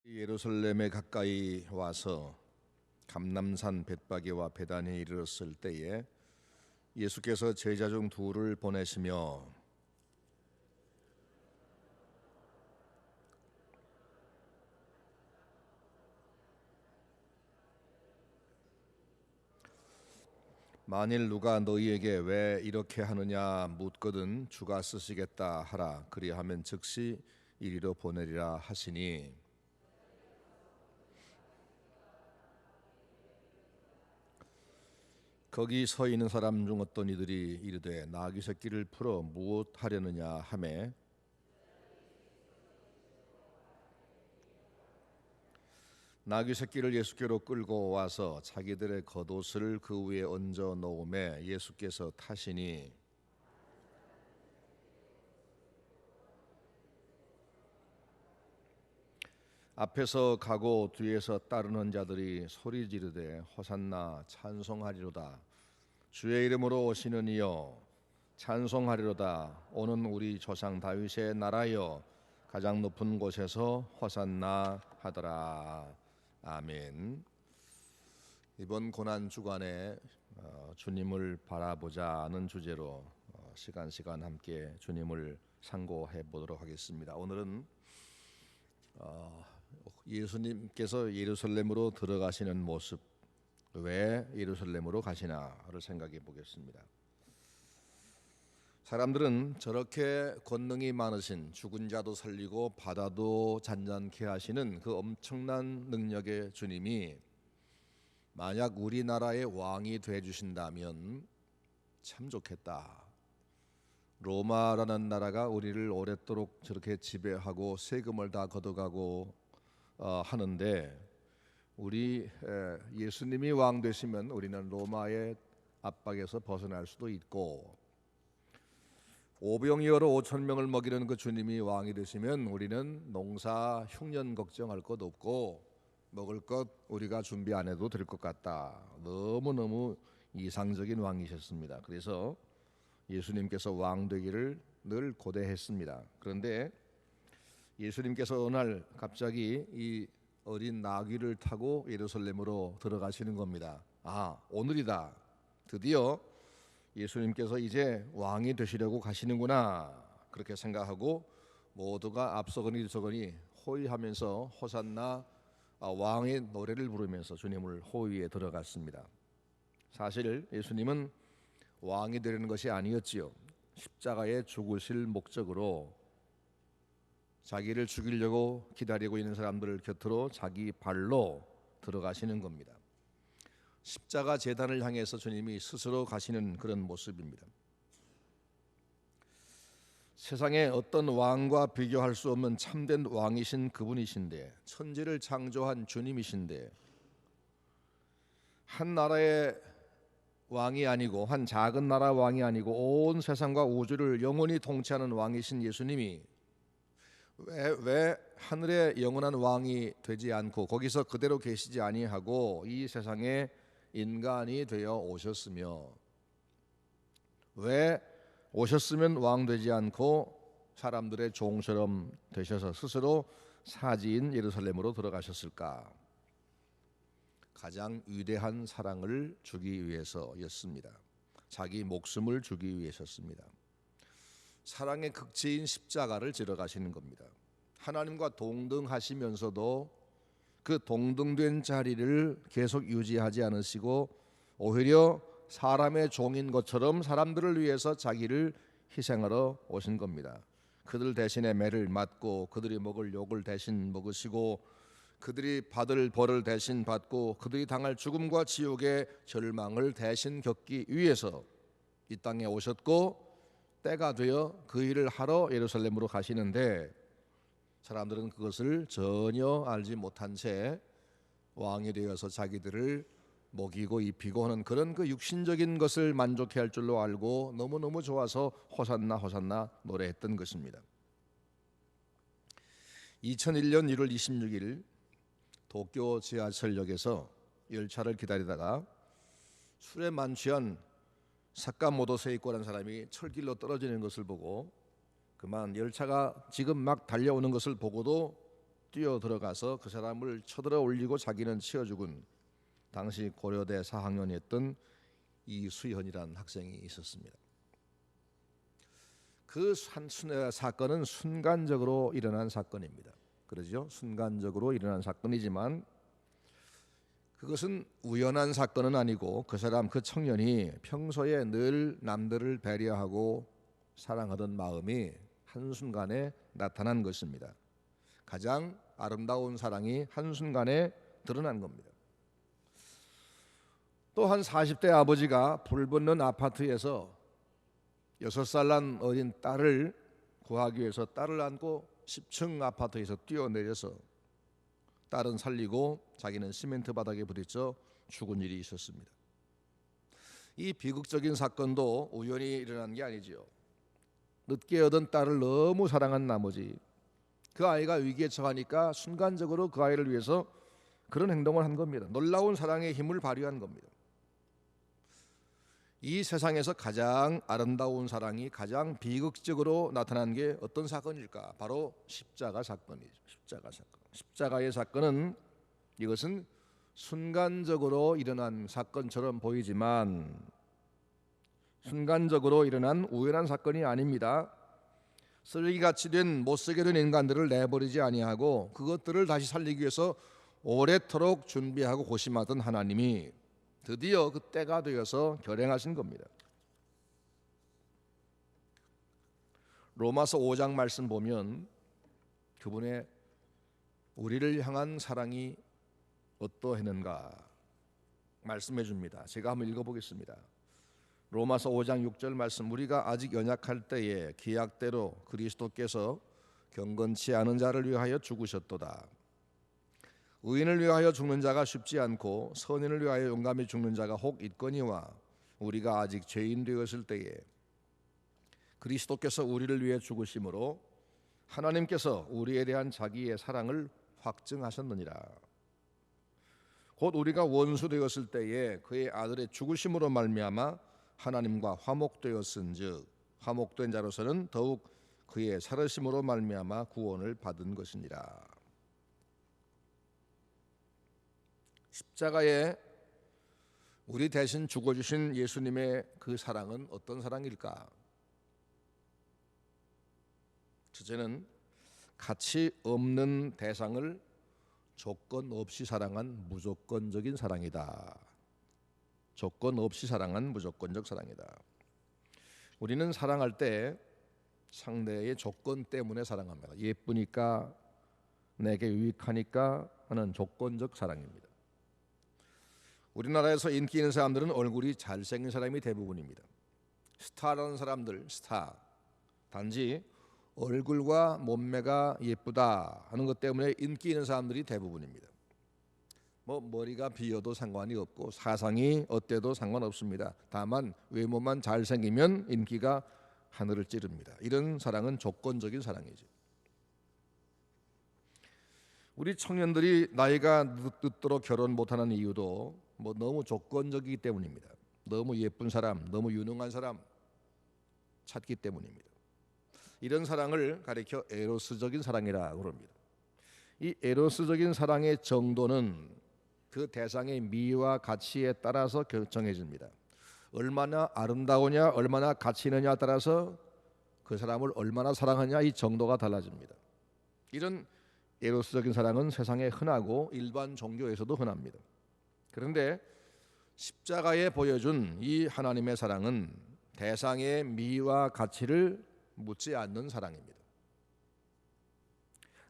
예루살렘에 가까이 와서 감람산 벳바게와 베다니에 이르렀을 때에 예수께서 제자 중 둘을 보내시며 만일 누가 너희에게 왜 이렇게 하느냐 묻거든 주가 쓰시겠다 하라. 그리하면 즉시 이리로 보내리라 하시니, 거기 서 있는 사람 중 어떤 이들이 이르되 나귀 새끼를 풀어 무엇 하려느냐 하매 나귀 새끼를 예수께로 끌고 와서 자기들의 겉옷을 그 위에 얹어 놓음에 예수께서 타시니, 앞에서 가고 뒤에서 따르는 자들이 소리 지르되 호산나 찬송하리로다. 주의 이름으로 오시는 이여 찬송하리로다. 오는 우리 조상 다윗의 나라여 가장 높은 곳에서 호산나 하더라. 아멘. 이번 고난 주간에 주님을 바라보자는 주제로 시간 함께 주님을 상고해 보도록 하겠습니다. 오늘은 예수님께서 예루살렘으로 들어가시는 모습, 왜 예루살렘으로 가시나를 생각해 보겠습니다. 사람들은 저렇게 권능이 많으신, 죽은 자도 살리고 바다도 잔잔케 하시는 그 엄청난 능력의 주님이 만약 우리나라의 왕이 돼 주신다면 참 좋겠다. 로마라는 나라가 우리를 오랫도록 저렇게 지배하고 세금을 다 걷어가고 하는데, 우리 예수님이 왕 되시면 우리는 로마의 압박에서 벗어날 수도 있고, 오병이어로 5천 명을 먹이는 그 주님이 왕이 되시면 우리는 농사 흉년 걱정할 것 없고 먹을 것 우리가 준비 안 해도 될 것 같다. 너무너무 이상적인 왕이셨습니다. 그래서 예수님께서 왕 되기를 늘 고대했습니다. 그런데 예수님께서 어느 날 갑자기 이 어린 나귀를 타고 예루살렘으로 들어가시는 겁니다. 오늘이다. 드디어 예수님께서 이제 왕이 되시려고 가시는구나, 그렇게 생각하고 모두가 앞서거니 뒤서거니 호위하면서 호산나 왕의 노래를 부르면서 주님을 호위에 들어갔습니다. 사실 예수님은 왕이 되려는 것이 아니었지요. 십자가에 죽으실 목적으로 자기를 죽이려고 기다리고 있는 사람들 곁으로 자기 발로 들어가시는 겁니다. 십자가 제단을 향해서 주님이 스스로 가시는 그런 모습입니다. 세상에 어떤 왕과 비교할 수 없는 참된 왕이신 그분이신데, 천지를 창조한 주님이신데, 한 나라의 왕이 아니고, 한 작은 나라 왕이 아니고 온 세상과 우주를 영원히 통치하는 왕이신 예수님이 왜 하늘의 영원한 왕이 되지 않고 거기서 그대로 계시지 아니하고 이 세상에 인간이 되어 오셨으며, 왜 오셨으면 왕 되지 않고 사람들의 종처럼 되셔서 스스로 사지인 예루살렘으로 들어가셨을까? 가장 위대한 사랑을 주기 위해서였습니다. 자기 목숨을 주기 위해서였습니다. 사랑의 극치인 십자가를 지러 가시는 겁니다. 하나님과 동등하시면서도 그 동등된 자리를 계속 유지하지 않으시고 오히려 사람의 종인 것처럼 사람들을 위해서 자기를 희생하러 오신 겁니다. 그들 대신에 매를 맞고 그들이 먹을 욕을 대신 먹으시고 그들이 받을 벌을 대신 받고 그들이 당할 죽음과 지옥의 절망을 대신 겪기 위해서 이 땅에 오셨고, 때가 되어 그 일을 하러 예루살렘으로 가시는데 사람들은 그것을 전혀 알지 못한 채 왕이 되어서 자기들을 먹이고 입히고 하는 그런 그 육신적인 것을 만족해 할 줄로 알고 너무너무 좋아서 호산나 호산나 노래했던 것입니다. 2001년 1월 26일 도쿄 지하철역에서 열차를 기다리다가 술에 만취한 사카모토 세이코라는 사람이 철길로 떨어지는 것을 보고, 그만 열차가 지금 막 달려오는 것을 보고도 뛰어 들어가서 그 사람을 쳐들어 올리고 자기는 치어 죽은 당시 고려대 4학년이었던 이수현이라는 학생이 있었습니다. 그 사건은 순간적으로 일어난 사건입니다. 그러죠? 순간적으로 일어난 사건이지만 그것은 우연한 사건은 아니고 그 사람, 그 청년이 평소에 늘 남들을 배려하고 사랑하던 마음이 한순간에 나타난 것입니다. 가장 아름다운 사랑이 한순간에 드러난 겁니다. 또한 40대 아버지가 불붙는 아파트에서 6살 난 어린 딸을 구하기 위해서 딸을 안고 10층 아파트에서 뛰어내려서 딸은 살리고 자기는 시멘트 바닥에 부딪혀 죽은 일이 있었습니다. 이 비극적인 사건도 우연히 일어난 게 아니지요. 늦게 얻은 딸을 너무 사랑한 나머지 그 아이가 위기에 처하니까 순간적으로 그 아이를 위해서 그런 행동을 한 겁니다. 놀라운 사랑의 힘을 발휘한 겁니다. 이 세상에서 가장 아름다운 사랑이 가장 비극적으로 나타난 게 어떤 사건일까? 바로 십자가 사건이죠. 십자가 사건. 십자가의 사건은 이것은 순간적으로 일어난 사건처럼 보이지만 순간적으로 일어난 우연한 사건이 아닙니다. 쓰레기같이 된 못쓰게 된 인간들을 내버리지 아니하고 그것들을 다시 살리기 위해서 오래도록 준비하고 고심하던 하나님이 드디어 그 때가 되어서 결행하신 겁니다. 로마서 5장 말씀 보면 그분의 우리를 향한 사랑이 어떠했는가 말씀해 줍니다. 제가 한번 읽어보겠습니다. 로마서 5장 6절 말씀, 우리가 아직 연약할 때에 기약대로 그리스도께서 경건치 않은 자를 위하여 죽으셨도다. 의인을 위하여 죽는 자가 쉽지 않고 선인을 위하여 용감히 죽는 자가 혹 있거니와 우리가 아직 죄인 되었을 때에 그리스도께서 우리를 위해 죽으심으로 하나님께서 우리에 대한 자기의 사랑을 확증하셨느니라. 곧 우리가 원수 되었을 때에 그의 아들의 죽으심으로 말미암아 하나님과 화목되었은즉 화목된 자로서는 더욱 그의 살으심으로 말미암아 구원을 받은 것이니라. 십자가에 우리 대신 죽어주신 예수님의 그 사랑은 어떤 사랑일까? 첫째는 가치 없는 대상을 조건 없이 사랑한 무조건적인 사랑이다. 조건 없이 사랑한 무조건적 사랑이다. 우리는 사랑할 때 상대의 조건 때문에 사랑합니다. 예쁘니까, 내게 유익하니까 하는 조건적 사랑입니다. 우리나라에서 인기 있는 사람들은 얼굴이 잘생긴 사람이 대부분입니다. 스타라는 사람들, 스타, 단지 얼굴과 몸매가 예쁘다 하는 것 때문에 인기 있는 사람들이 대부분입니다. 머리가 비어도 상관이 없고 사상이 어때도 상관없습니다. 다만 외모만 잘생기면 인기가 하늘을 찌릅니다. 이런 사랑은 조건적인 사랑이죠. 우리 청년들이 나이가 늦도록 결혼 못하는 이유도 너무 조건적이기 때문입니다. 너무 예쁜 사람, 너무 유능한 사람 찾기 때문입니다. 이런 사랑을 가리켜 에로스적인 사랑이라고 합니다. 이 에로스적인 사랑의 정도는 그 대상의 미와 가치에 따라서 결정해집니다. 얼마나 아름다우냐, 얼마나 가치 있느냐에 따라서 그 사람을 얼마나 사랑하냐 이 정도가 달라집니다. 이런 에로스적인 사랑은 세상에 흔하고 일반 종교에서도 흔합니다. 그런데 십자가에 보여준 이 하나님의 사랑은 대상의 미와 가치를 묻지 않는 사랑입니다.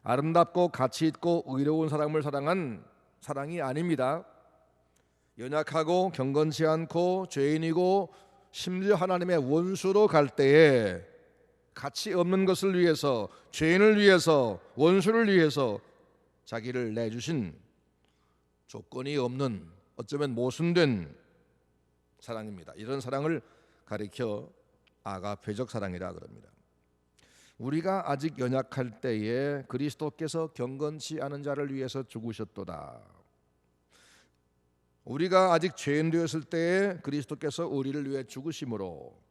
아름답고 가치 있고 의로운 사람을 사랑한 사랑이 아닙니다. 연약하고 경건치 않고 죄인이고 심지어 하나님의 원수로 갈 때에 가치 없는 것을 위해서, 죄인을 위해서, 원수를 위해서 자기를 내주신 조건이 없는, 어쩌면 모순된 사랑입니다. 이런 사랑을 가리켜 아가페적 사랑이라 그럽니다. 우리가 아직 연약할 때에 그리스도께서 경건치 않은 자를 위해서 죽으셨도다. 우리가 아직 죄인 되었을 때에 그리스도께서 우리를 위해 죽으심으로,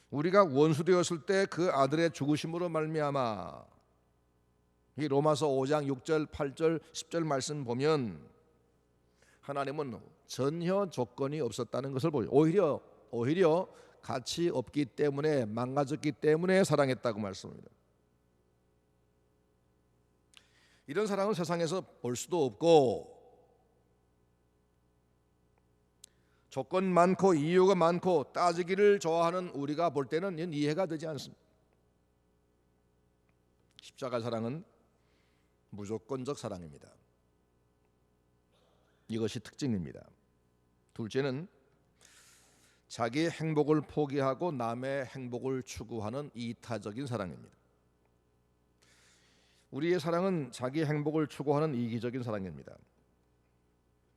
우리가 원수 되었을 때 그 아들의 죽으심으로 말미암아 이 로마서 5장 6절, 8절, 10절 말씀 보면 하나님은 전혀 조건이 없었다는 것을 보여요. 오히려 가치 없기 때문에, 망가졌기 때문에 사랑했다고 말씀합니다. 이런 사랑은 세상에서 볼 수도 없고, 조건 많고 이유가 많고 따지기를 좋아하는 우리가 볼 때는 이해가 되지 않습니다. 십자가 사랑은 무조건적 사랑입니다. 이것이 특징입니다. 둘째는 자기의 행복을 포기하고 남의 행복을 추구하는 이타적인 사랑입니다. 우리의 사랑은 자기 행복을 추구하는 이기적인 사랑입니다.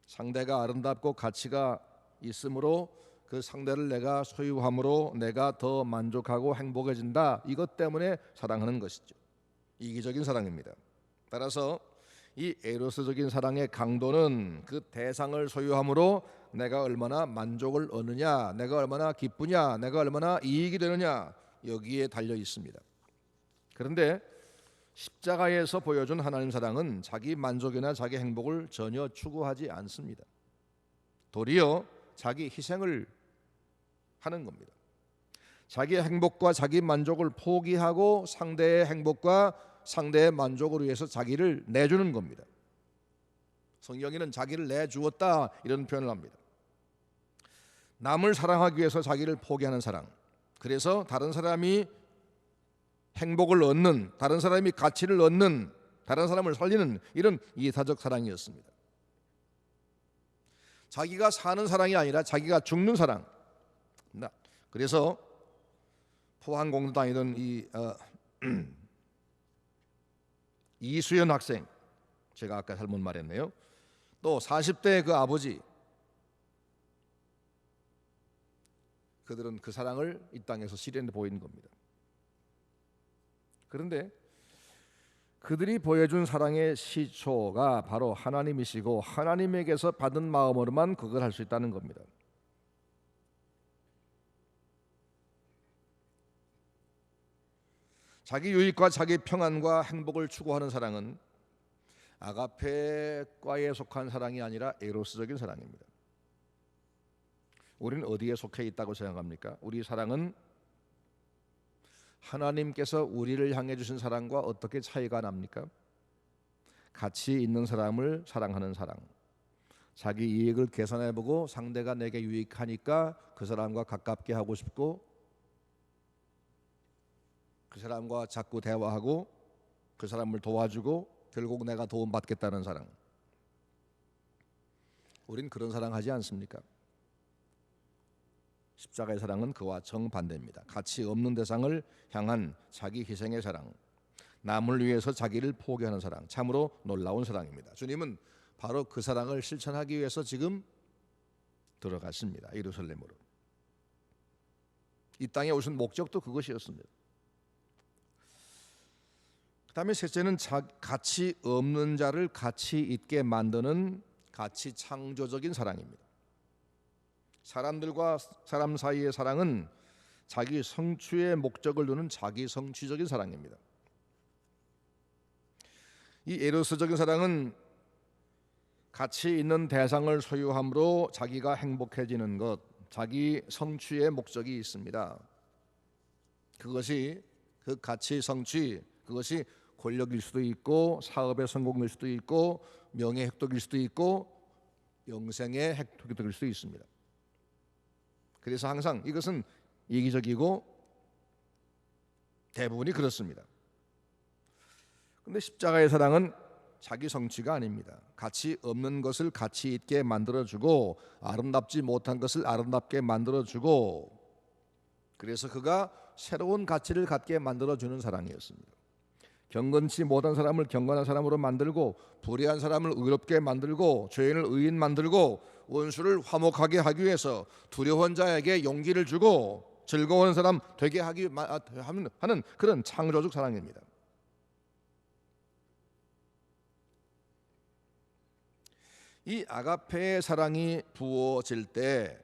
상대가 아름답고 가치가 있으므로 그 상대를 내가 소유함으로 내가 더 만족하고 행복해진다. 이것 때문에 사랑하는 것이죠. 이기적인 사랑입니다. 따라서 이 에로스적인 사랑의 강도는 그 대상을 소유함으로 내가 얼마나 만족을 얻느냐, 내가 얼마나 기쁘냐, 내가 얼마나 이익이 되느냐, 여기에 달려 있습니다. 그런데 십자가에서 보여준 하나님 사랑은 자기 만족이나 자기 행복을 전혀 추구하지 않습니다. 도리어 자기 희생을 하는 겁니다. 자기의 행복과 자기 만족을 포기하고 상대의 행복과 상대의 만족을 위해서 자기를 내주는 겁니다. 성경에는 자기를 내주었다 이런 표현을 합니다. 남을 사랑하기 위해서 자기를 포기하는 사랑. 그래서 다른 사람이 행복을 얻는, 다른 사람이 가치를 얻는, 다른 사람을 살리는 이런 이타적 사랑이었습니다. 자기가 사는 사랑이 아니라 자기가 죽는 사랑. 그래서 포항공도 다니던 이수연 학생, 제가 아까 잘못 말했네요. 또 40대 그 아버지, 그들은 그 사랑을 이 땅에서 실현해 보이는 겁니다. 그런데 그들이 보여준 사랑의 시초가 바로 하나님이시고 하나님에게서 받은 마음으로만 그걸 할 수 있다는 겁니다. 자기 유익과 자기 평안과 행복을 추구하는 사랑은 아가페과에 속한 사랑이 아니라 에로스적인 사랑입니다. 우리는 어디에 속해 있다고 생각합니까? 우리 사랑은 하나님께서 우리를 향해 주신 사랑과 어떻게 차이가 납니까? 가치 있는 사람을 사랑하는 사랑, 자기 이익을 계산해보고 상대가 내게 유익하니까 그 사람과 가깝게 하고 싶고 그 사람과 자꾸 대화하고 그 사람을 도와주고 결국 내가 도움받겠다는 사랑. 우린 그런 사랑하지 않습니까? 십자가의 사랑은 그와 정반대입니다. 가치 없는 대상을 향한 자기 희생의 사랑, 남을 위해서 자기를 포기하는 사랑, 참으로 놀라운 사랑입니다. 주님은 바로 그 사랑을 실천하기 위해서 지금 들어갔습니다. 예루살렘으로. 이 땅에 오신 목적도 그것이었습니다. 그 다음에 셋째는 가치 없는 자를 가치 있게 만드는 가치 창조적인 사랑입니다. 사람들과 사람 사이의 사랑은 자기 성취의 목적을 두는 자기 성취적인 사랑입니다. 이 에로스적인 사랑은 가치 있는 대상을 소유함으로 자기가 행복해지는 것, 자기 성취의 목적이 있습니다. 그것이 그 가치 성취, 그것이 권력일 수도 있고 사업의 성공일 수도 있고 명예 획득일 수도 있고 영생의 획득일 수도 있습니다. 그래서 항상 이것은 이기적이고 대부분이 그렇습니다. 그런데 십자가의 사랑은 자기 성취가 아닙니다. 가치 없는 것을 가치 있게 만들어주고 아름답지 못한 것을 아름답게 만들어주고 그래서 그가 새로운 가치를 갖게 만들어주는 사랑이었습니다. 경건치 못한 사람을 경건한 사람으로 만들고 불의한 사람을 의롭게 만들고 죄인을 의인 만들고 원수를 화목하게 하기 위해서 두려운 자에게 용기를 주고 즐거운 사람 되게 하는 그런 창조적 사랑입니다. 이 아가페의 사랑이 부어질 때,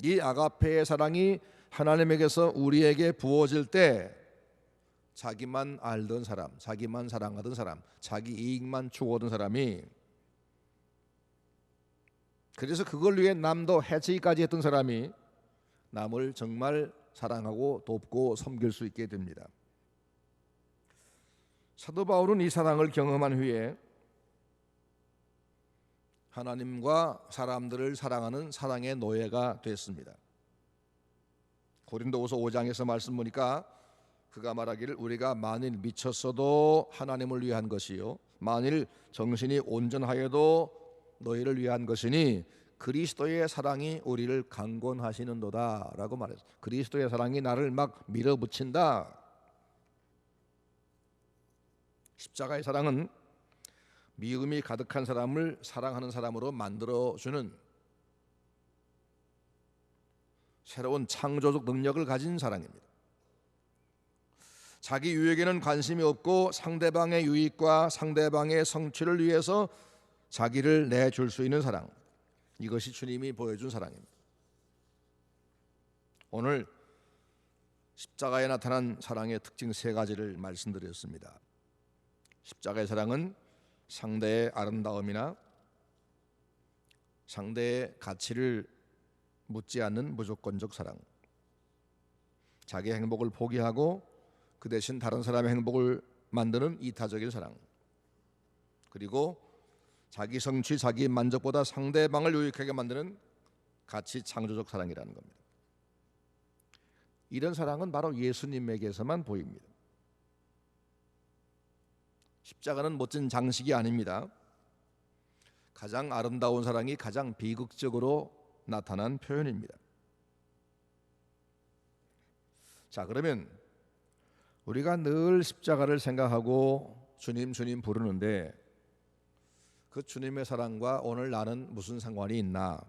이 아가페의 사랑이 하나님에게서 우리에게 부어질 때 자기만 알던 사람, 자기만 사랑하던 사람, 자기 이익만 추구하던 사람이, 그래서 그걸 위해 남도 해치기까지 했던 사람이 남을 정말 사랑하고 돕고 섬길 수 있게 됩니다. 사도 바울은 이 사랑을 경험한 후에 하나님과 사람들을 사랑하는 사랑의 노예가 됐습니다. 고린도후서 5장에서 말씀 보니까 그가 말하기를 우리가 만일 미쳤어도 하나님을 위한 것이요 만일 정신이 온전하여도 너희를 위한 것이니 그리스도의 사랑이 우리를 강권하시는도다 라고 말했어요. 그리스도의 사랑이 나를 막 밀어붙인다. 십자가의 사랑은 미움이 가득한 사람을 사랑하는 사람으로 만들어주는 새로운 창조적 능력을 가진 사랑입니다. 자기 유익에는 관심이 없고 상대방의 유익과 상대방의 성취를 위해서 자기를 내줄 수 있는 사랑, 이것이 주님이 보여준 사랑입니다. 오늘 십자가에 나타난 사랑의 특징 세 가지를 말씀드렸습니다. 십자가의 사랑은 상대의 아름다움이나 상대의 가치를 묻지 않는 무조건적 사랑, 자기의 행복을 포기하고 그 대신 다른 사람의 행복을 만드는 이타적인 사랑, 그리고 자기 성취, 자기 만족보다 상대방을 유익하게 만드는 가치 창조적 사랑이라는 겁니다. 이런 사랑은 바로 예수님에게서만 보입니다. 십자가는 멋진 장식이 아닙니다. 가장 아름다운 사랑이 가장 비극적으로 나타난 표현입니다. 자, 그러면 우리가 늘 십자가를 생각하고 주님 주님 부르는데 그 주님의 사랑과 오늘 나는 무슨 상관이 있나?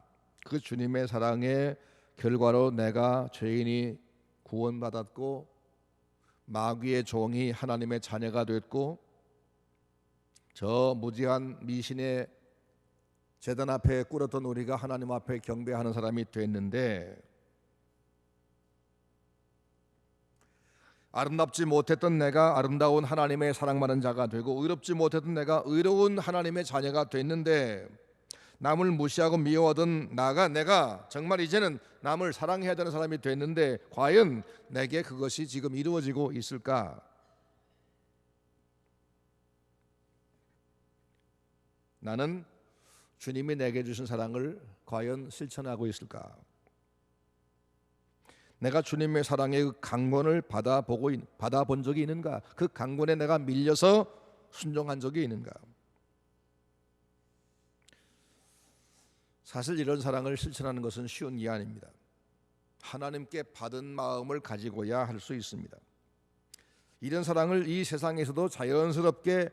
그 주님의 사랑의 결과로 내가 죄인이 구원받았고 마귀의 종이 하나님의 자녀가 됐고 저 무지한 미신의 제단 앞에 꿇었던 우리가 하나님 앞에 경배하는 사람이 됐는데 아름답지 못했던 내가 아름다운 하나님의 사랑받는 자가 되고 의롭지 못했던 내가 의로운 하나님의 자녀가 됐는데 남을 무시하고 미워하던 내가 정말 이제는 남을 사랑해야 되는 사람이 됐는데 과연 내게 그것이 지금 이루어지고 있을까? 나는 주님이 내게 주신 사랑을 과연 실천하고 있을까? 내가 주님의 사랑의 그 강권을 받아본 적이 있는가? 그 강권에 내가 밀려서 순종한 적이 있는가? 사실 이런 사랑을 실천하는 것은 쉬운 게 아닙니다. 하나님께 받은 마음을 가지고야 할 수 있습니다. 이런 사랑을 이 세상에서도 자연스럽게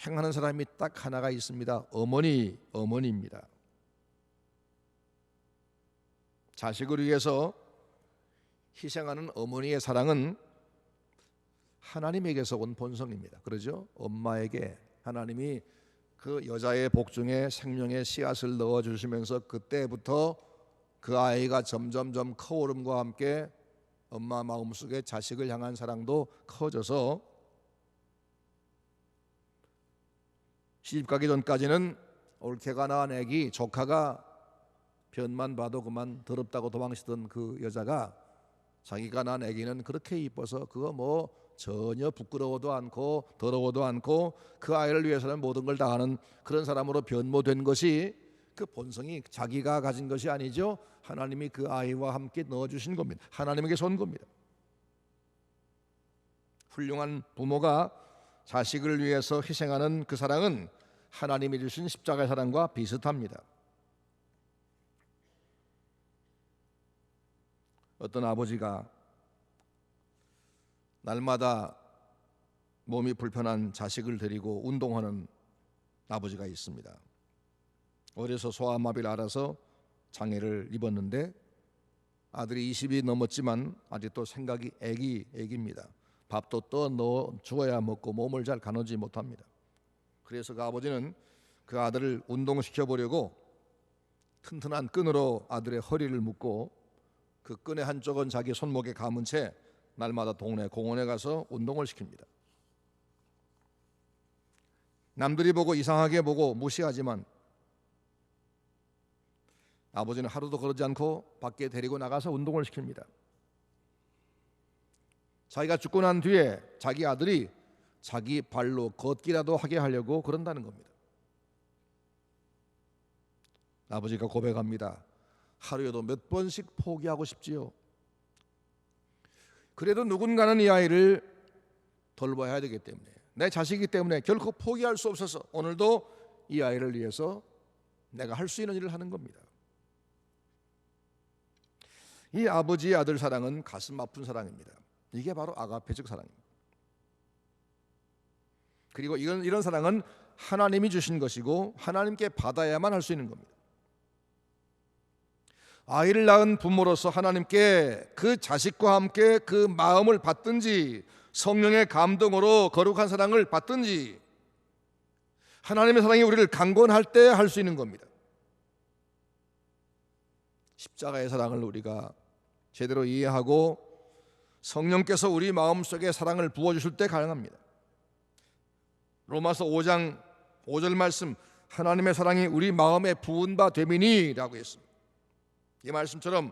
행하는 사람이 딱 하나가 있습니다. 어머니입니다. 자식을 위해서 희생하는 어머니의 사랑은 하나님에게서 온 본성입니다. 그러죠? 엄마에게 하나님이 그 여자의 복중에 생명의 씨앗을 넣어주시면서 그때부터 그 아이가 점점점 커오름과 함께 엄마 마음속에 자식을 향한 사랑도 커져서 시집가기 전까지는 올케가 낳은 애기 조카가 변만 봐도 그만 더럽다고 도망치던 그 여자가 자기가 낳은 아기는 그렇게 이뻐서 그거 뭐 전혀 부끄러워도 않고 더러워도 않고 그 아이를 위해서는 모든 걸 다 하는 그런 사람으로 변모된 것이 그 본성이 자기가 가진 것이 아니죠. 하나님이 그 아이와 함께 넣어주신 겁니다. 하나님에게서 온 겁니다. 훌륭한 부모가 자식을 위해서 희생하는 그 사랑은 하나님이 주신 십자가의 사랑과 비슷합니다. 어떤 아버지가 날마다 몸이 불편한 자식을 데리고 운동하는 아버지가 있습니다. 어려서 소아마비를 앓아서 장애를 입었는데 아들이 20이 넘었지만 아직도 생각이 애기입니다. 밥도 떠 넣어 주어야 먹고 몸을 잘 가누지 못합니다. 그래서 그 아버지는 그 아들을 운동시켜 보려고 튼튼한 끈으로 아들의 허리를 묶고 그 끈의 한쪽은 자기 손목에 감은 채 날마다 동네 공원에 가서 운동을 시킵니다. 남들이 보고 이상하게 보고 무시하지만 아버지는 하루도 그러지 않고 밖에 데리고 나가서 운동을 시킵니다. 자기가 죽고 난 뒤에 자기 아들이 자기 발로 걷기라도 하게 하려고 그런다는 겁니다. 아버지가 고백합니다. 하루에도 몇 번씩 포기하고 싶지요. 그래도 누군가는 이 아이를 돌봐야 되기 때문에, 내 자식이기 때문에 결코 포기할 수 없어서 오늘도 이 아이를 위해서 내가 할 수 있는 일을 하는 겁니다. 이 아버지의 아들 사랑은 가슴 아픈 사랑입니다. 이게 바로 아가페적 사랑입니다. 그리고 이런 사랑은 하나님이 주신 것이고 하나님께 받아야만 할 수 있는 겁니다. 아이를 낳은 부모로서 하나님께 그 자식과 함께 그 마음을 받든지, 성령의 감동으로 거룩한 사랑을 받든지, 하나님의 사랑이 우리를 강권할 때 할 수 있는 겁니다. 십자가의 사랑을 우리가 제대로 이해하고 성령께서 우리 마음속에 사랑을 부어주실 때 가능합니다. 로마서 5장 5절 말씀, 하나님의 사랑이 우리 마음에 부은 바 되미니 라고 했습니다. 이 말씀처럼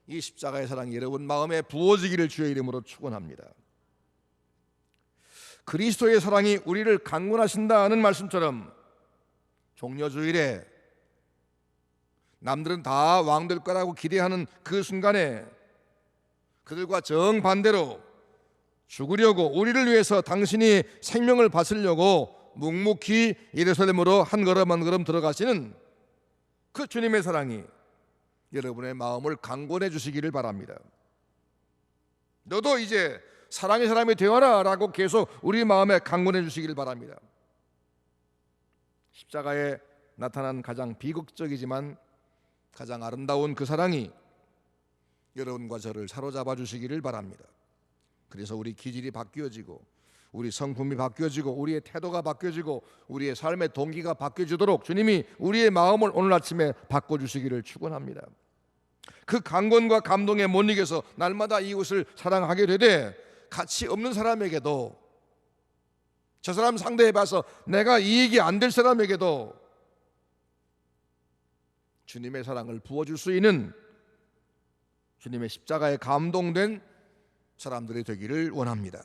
이 십자가의 사랑이 여러분 마음에 부어지기를 주의 이름으로 축원합니다. 그리스도의 사랑이 우리를 강권하신다는 말씀처럼 종려주일에 남들은 다 왕 될 거라고 기대하는 그 순간에 그들과 정반대로 죽으려고, 우리를 위해서 당신이 생명을 바치려고 묵묵히 예루살렘으로 한 걸음 한 걸음 들어가시는 그 주님의 사랑이 여러분의 마음을 강권해 주시기를 바랍니다. 너도 이제 사랑의 사람이 되어라 라고 계속 우리 마음에 강권해 주시기를 바랍니다. 십자가에 나타난 가장 비극적이지만 가장 아름다운 그 사랑이 여러분과 저를 사로잡아 주시기를 바랍니다. 그래서 우리 기질이 바뀌어지고 우리 성품이 바뀌어지고 우리의 태도가 바뀌어지고 우리의 삶의 동기가 바뀌어지도록 주님이 우리의 마음을 오늘 아침에 바꿔주시기를 축원합니다. 그 강권과 감동에 못 이겨서 날마다 이웃을 사랑하게 되되 가치 없는 사람에게도, 저 사람 상대해봐서 내가 이익이 안 될 사람에게도 주님의 사랑을 부어줄 수 있는 주님의 십자가에 감동된 사람들이 되기를 원합니다.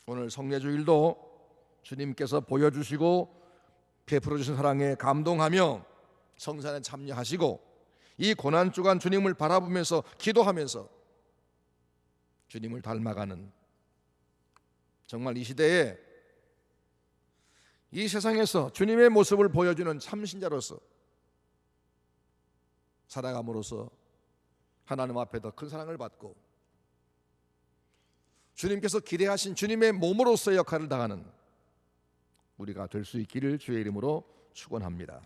오늘 성례주일도 주님께서 보여주시고 베풀어주신 사랑에 감동하며 성산에 참여하시고 이 고난주간 주님을 바라보면서 기도하면서 주님을 닮아가는, 정말 이 시대에 이 세상에서 주님의 모습을 보여주는 참신자로서 살아감으로써 하나님 앞에 더 큰 사랑을 받고 주님께서 기대하신 주님의 몸으로서의 역할을 다하는 우리가 될 수 있기를 주의 이름으로 축원합니다.